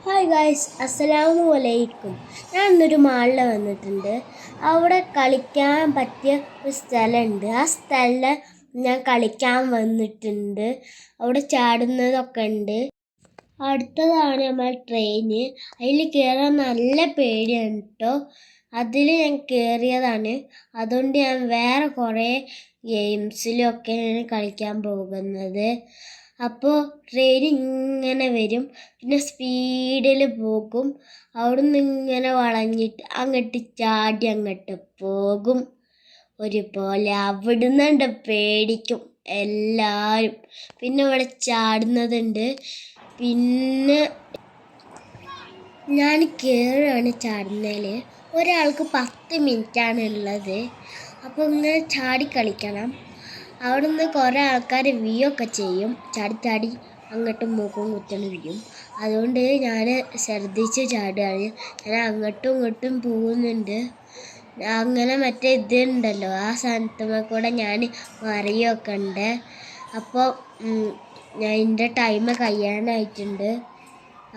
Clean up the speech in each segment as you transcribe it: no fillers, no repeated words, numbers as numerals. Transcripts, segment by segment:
Hi guys, അസ്സലാമു അലൈക്കും. ഞാൻ ഇന്നൊരു മാളിൽ വന്നിട്ടുണ്ട്. അവിടെ കളിക്കാൻ പറ്റിയ ഒരു സ്ഥലമുണ്ട്. ആ സ്ഥലം ഞാൻ കളിക്കാൻ വന്നിട്ടുണ്ട്. അവിടെ ചാടുന്നതൊക്കെ ഉണ്ട്. അടുത്തതാണ് നമ്മൾ ട്രെയിന്. അതിൽ കയറാൻ നല്ല പേടിയാണ് കേട്ടോ. അതിൽ ഞാൻ കയറിയതാണ്. അതുകൊണ്ട് ഞാൻ വേറെ കുറേ ഗെയിംസിലൊക്കെയാണ് കളിക്കാൻ പോകുന്നത്. അപ്പോൾ ട്രെയിൻ ഇങ്ങനെ വരും, പിന്നെ സ്പീഡിൽ പോകും. അവിടുന്ന് ഇങ്ങനെ വളഞ്ഞിട്ട് അങ്ങോട്ട് ചാടി അങ്ങോട്ട് പോകും. ഒരുപോലെ അവിടുന്നുണ്ട് പേടിക്കും എല്ലാവരും. പിന്നെ ഇവിടെ ചാടുന്നതുണ്ട്. പിന്നെ ഞാൻ കയറുകയാണ് ചാടുന്നതിൽ. ഒരാൾക്ക് 10 മിനിറ്റാണ് ഉള്ളത്. അപ്പോൾ ഇങ്ങനെ ചാടി കളിക്കണം. അവിടെ നിന്ന് കുറേ ആൾക്കാർ വീയൊക്കെ ചെയ്യും. ചാടി ചാടി അങ്ങോട്ടും മൂക്കും കുത്തണ് വീഴും. അതുകൊണ്ട് ഞാൻ ശ്രദ്ധിച്ച് ചാടുകയാണ്. ഞാൻ അങ്ങോട്ടും ഇങ്ങോട്ടും പോകുന്നുണ്ട്. അങ്ങനെ മറ്റേ ഇതുണ്ടല്ലോ, ആ സാധനത്തുമ്മ കൂടെ ഞാൻ മറിയൊക്കെ ഉണ്ട്. അപ്പോൾ ഞാൻ എൻ്റെ ടൈം കഴിയാനായിട്ടുണ്ട്.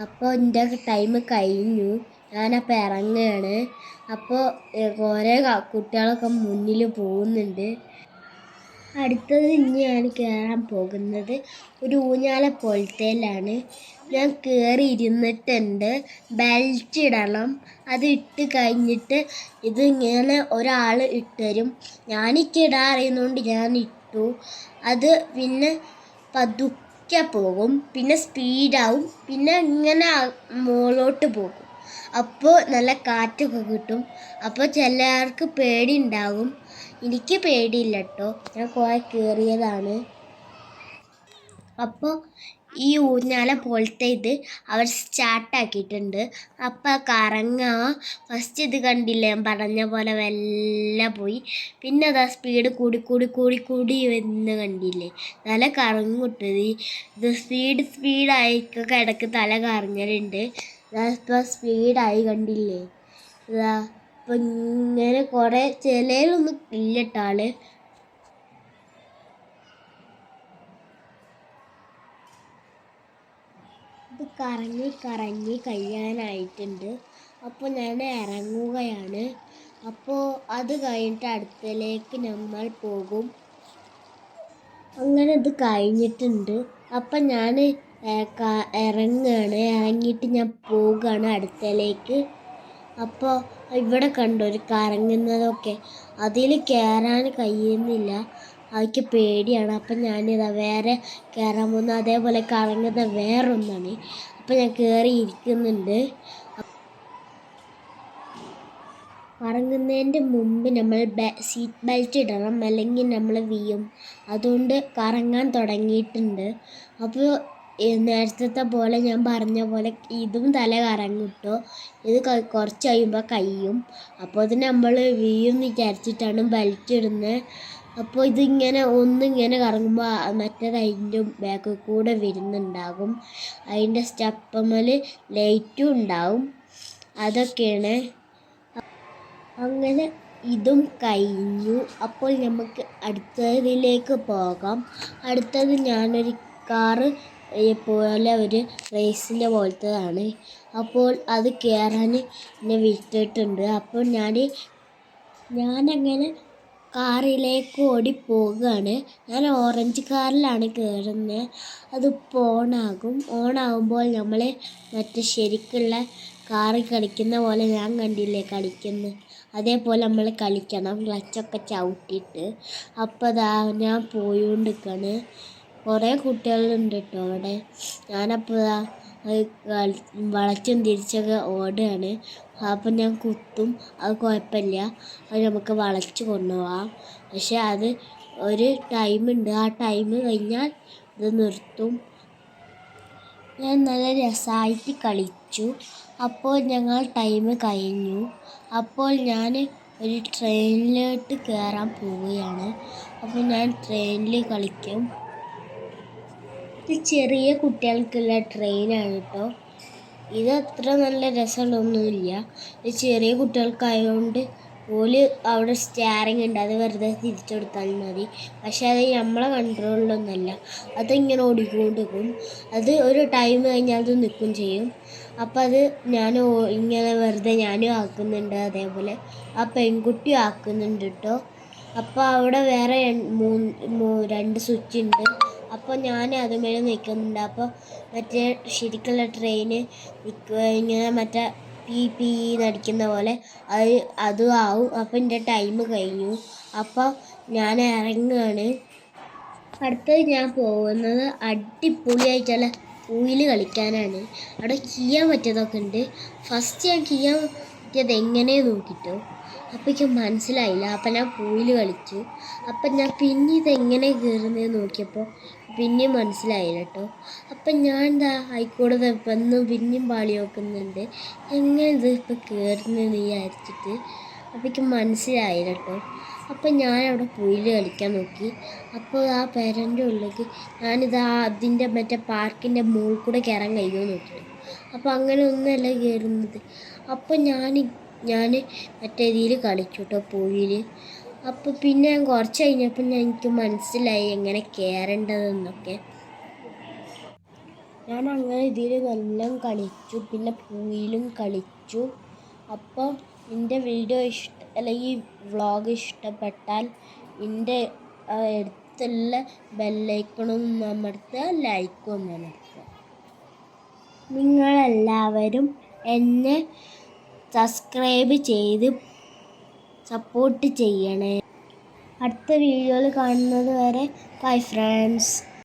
അപ്പോൾ എൻ്റെ ടൈം കഴിഞ്ഞു. ഞാനപ്പോൾ ഇറങ്ങുകയാണ്. അപ്പോൾ കുറേ കുട്ടികളൊക്കെ മുന്നിൽ പോകുന്നുണ്ട്. അടുത്തത് ഇനി ഞാൻ കയറാൻ പോകുന്നത് ഒരു ഊഞ്ഞാല പോലത്തേലാണ്. ഞാൻ കയറി ഇരുന്നിട്ടുണ്ട്. ബെൽറ്റ് ഇടണം. അത് ഇട്ട് കഴിഞ്ഞിട്ട് ഇതിങ്ങനെ ഒരാൾ ഇട്ടുതരും. ഞാനിക്കിടാൻ അറിയുന്നതുകൊണ്ട് ഞാൻ ഇട്ടു. അത് പിന്നെ പതുക്കെ പോകും, പിന്നെ സ്പീഡാവും, പിന്നെ ഇങ്ങനെ മുകളിലോട്ട് പോകും. അപ്പോൾ നല്ല കാറ്റൊക്കെ കിട്ടും. അപ്പോൾ ചിലർക്ക് പേടി ഉണ്ടാകും. എനിക്ക് പേടിയില്ല കേട്ടോ, ഞാൻ കുറേ കയറിയതാണ്. അപ്പോൾ ഈ ഊഞ്ഞാല പോലത്തെ ഇത് അവർ സ്റ്റാർട്ടാക്കിയിട്ടുണ്ട്. അപ്പോൾ കറങ്ങാ ഫസ്റ്റ് ഇത് കണ്ടില്ലേ, ഞാൻ പറഞ്ഞ പോലെ വെല്ല പോയി. പിന്നെ അതാ സ്പീഡ് കൂടി കൂടി കൂടി കൂടി എന്ന് കണ്ടില്ലേ, തല കറങ്ങിട്ടത്. ഇത് സ്പീഡായിക്കൊക്കെ ഇടയ്ക്ക് തല കറങ്ങലുണ്ട്. ഇപ്പോൾ സ്പീഡായി കണ്ടില്ലേ. ഇതാ അപ്പം ഇങ്ങനെ കുറേ ചിലയിലൊന്നും ഇല്ലട്ടാള്. ഇത് കറങ്ങി കറങ്ങി കഴിയാനായിട്ടുണ്ട്. അപ്പോൾ ഞാൻ ഇറങ്ങുകയാണ്. അപ്പോൾ അത് കഴിഞ്ഞിട്ട് അടുത്തതിലേക്ക് നമ്മൾ പോകും. അങ്ങനെ ഇത് കഴിഞ്ഞിട്ടുണ്ട്. അപ്പം ഞാൻ ഇറങ്ങുകയാണ്. ഇറങ്ങിയിട്ട് ഞാൻ പോകുകയാണ് അടുത്തതിലേക്ക്. അപ്പോൾ ഇവിടെ കണ്ടോ ഒരു കറങ്ങുന്നതൊക്കെ, അതിൽ കയറാൻ കഴിയുന്നില്ല. എനിക്ക് പേടിയാണ്. അപ്പം ഞാനിതാ വേറെ കയറാൻ പോകുന്നത്. അതേപോലെ കറങ്ങുന്ന വേറൊന്നാണ്. അപ്പം ഞാൻ കയറി ഇരിക്കുന്നുണ്ട്. കറങ്ങുന്നതിൻ്റെ മുമ്പ് നമ്മൾ സീറ്റ് ബെൽറ്റ് ഇടണം, അല്ലെങ്കിൽ നമ്മൾ വീഴും. അതുകൊണ്ട് കറങ്ങാൻ തുടങ്ങിയിട്ടുണ്ട്. അപ്പോൾ നേരത്തെ പോലെ ഞാൻ പറഞ്ഞ പോലെ ഇതും തല കറങ്ങും കേട്ടോ. ഇത് കുറച്ച് കഴിയുമ്പോൾ കഴിയും. അപ്പോൾ ഇത് നമ്മൾ വീഴും വിചാരിച്ചിട്ടാണ് ബെൽറ്റ് ഇടുന്നത്. അപ്പോൾ ഇതിങ്ങനെ ഒന്നിങ്ങനെ കറങ്ങുമ്പോൾ മറ്റേത് അതിൻ്റെ ബാക്കിൽ കൂടെ വരുന്നുണ്ടാകും. അതിൻ്റെ സ്റ്റെപ്പുമ്മൽ ലൈറ്റും ഉണ്ടാവും. അതൊക്കെയാണ്. അങ്ങനെ ഇതും കഴിഞ്ഞു. അപ്പോൾ നമുക്ക് അടുത്തതിലേക്ക് പോകാം. അടുത്തത് ഞാനൊരു കാറ് പോലെ ഒരു റേസിൻ്റെ പോലത്തതാണ്. അപ്പോൾ അത് കയറാൻ എന്നെ വിട്ടിട്ടുണ്ട്. അപ്പോൾ ഞാനങ്ങനെ കാറിലേക്ക് ഓടിപ്പോവുകയാണ്. ഞാൻ ഓറഞ്ച് കാറിലാണ് കയറുന്നത്. അതിപ്പോൾ ഓണാകുമ്പോൾ നമ്മൾ മറ്റേ ശരിക്കുള്ള കാറ് കളിക്കുന്ന പോലെ ഞാൻ കണ്ടില്ലേ കളിക്കുന്നത്, അതേപോലെ നമ്മൾ കളിക്കണം, ക്ലച്ചൊക്കെ ചവിട്ടിയിട്ട്. അപ്പോൾ അതാ ഞാൻ പോയിക്കൊണ്ടിരിക്കുകയാണ്. കുറേ കുട്ടികളുണ്ട് കേട്ടോ അവിടെ. ഞാനപ്പോൾ വളച്ചും തിരിച്ചൊക്കെ ഓടുകയാണ്. അപ്പം ഞാൻ കുത്തും, അത് കുഴപ്പമില്ല, അത് നമുക്ക് വളച്ച് കൊണ്ടുപോകാം. പക്ഷെ അത് ഒരു ടൈമുണ്ട്, ആ ടൈം കഴിഞ്ഞാൽ ഇത് നിർത്തും. ഞാൻ നല്ല രസമായിട്ട് കളിച്ചു. അപ്പോൾ ഞങ്ങൾ ടൈം കഴിഞ്ഞു. അപ്പോൾ ഞാൻ ഒരു ട്രെയിനിലോട്ട് കയറാൻ പോവുകയാണ്. അപ്പോൾ ഞാൻ ട്രെയിനിൽ കളിക്കും. ഇത് ചെറിയ കുട്ടികൾക്കുള്ള ട്രെയിനാണ് കേട്ടോ. ഇത് അത്ര നല്ല രസമുള്ളൊന്നുമില്ല. ഇത് ചെറിയ കുട്ടികൾക്കായതുകൊണ്ട് ഓല് അവിടെ സ്റ്റിയറിംഗ് ഉണ്ട്, അത് വെറുതെ തിരിച്ചു കൊടുത്താൽ മതി. പക്ഷെ അത് നമ്മളെ കൺട്രോളിലൊന്നുമല്ല, അതിങ്ങനെ ഓടിക്കൊണ്ടിരിക്കും. അത് ഒരു ടൈം കഴിഞ്ഞാൽ അത് നിൽക്കും ചെയ്യും. അപ്പം അത് ഞാൻ ഇങ്ങനെ വെറുതെ ഞാനും ആക്കുന്നുണ്ട്, അതേപോലെ ആ പെൺകുട്ടിയും ആക്കുന്നുണ്ട് കേട്ടോ. അപ്പോൾ അവിടെ വേറെ രണ്ട് സ്വിച്ച് ഉണ്ട്. അപ്പോൾ ഞാൻ അതുമേലെ നിൽക്കുന്നുണ്ട്. അപ്പോൾ മറ്റേ ശരിക്കുള്ള ട്രെയിന് ഇങ്ങനെ മറ്റേ പീ നടിക്കുന്ന പോലെ അതും ആവും. അപ്പം എൻ്റെ ടൈം കഴിഞ്ഞു. അപ്പോൾ ഞാൻ ഇറങ്ങുകയാണ്. അടുത്തത് ഞാൻ പോകുന്നത് അടിപൊളിയായിട്ടുള്ള പൂയിൽ കളിക്കാനാണ്. അവിടെ കീയാൻ പറ്റിയതൊക്കെ ഉണ്ട്. ഫസ്റ്റ് ഞാൻ കീയാൻ പറ്റിയത് എങ്ങനെ നോക്കിട്ടോ, അപ്പം എനിക്ക് മനസ്സിലായില്ല. അപ്പം ഞാൻ പൂയിൽ കളിച്ചു. അപ്പം ഞാൻ പിന്നെ ഇതെങ്ങനെ കയറുന്നത് നോക്കിയപ്പോൾ പിന്നെയും മനസ്സിലായില്ല കേട്ടോ. അപ്പം ഞാൻ എന്താ ആയിക്കോടെ വന്ന് പിന്നെയും പാളി നോക്കുന്നുണ്ട്, എങ്ങനെ ഇത് ഇപ്പം കയറുന്നതെന്ന് വിചാരിച്ചിട്ട്. അപ്പം എനിക്ക് മനസ്സിലായില്ല കേട്ടോ. അപ്പം ഞാൻ അവിടെ പൂയിൽ കളിക്കാൻ നോക്കി. അപ്പോൾ ആ പെരൻ്റെ ഉള്ളിലേക്ക് അതിൻ്റെ മറ്റേ പാർക്കിൻ്റെ മുകളിൽ കൂടെ കയറാൻ കഴിയുമോ നോക്കിയിട്ടു. അപ്പോൾ അങ്ങനെ ഒന്നുമല്ല കയറുന്നത്. അപ്പോൾ ഞാൻ മറ്റേ ഇതിൽ കളിച്ചു കേട്ടോ, പൂയിൽ. അപ്പോൾ പിന്നെ ഞാൻ കുറച്ച് കഴിഞ്ഞപ്പോൾ എനിക്ക് മനസ്സിലായി എങ്ങനെ കയറേണ്ടതെന്നൊക്കെ. ഞാൻ അങ്ങനെ ഇതിൽ എല്ലാം കളിച്ചു, പിന്നെ പൂയിലും കളിച്ചു. അപ്പോൾ എൻ്റെ വീഡിയോ അല്ലെങ്കിൽ വ്ളോഗ് ഇഷ്ടപ്പെട്ടാൽ എൻ്റെ അടുത്തുള്ള ബെല്ലൈക്കണും അമർത്തുക, ലൈക്കും ഒന്ന് അമർത്തുക. നിങ്ങളെല്ലാവരും എന്നെ സബ്സ്ക്രൈബ് ചെയ്ത് സപ്പോർട്ട് ചെയ്യണേ. അടുത്ത വീഡിയോയിൽ കാണുന്നത് വരെ ബൈ ഫ്രണ്ട്സ്.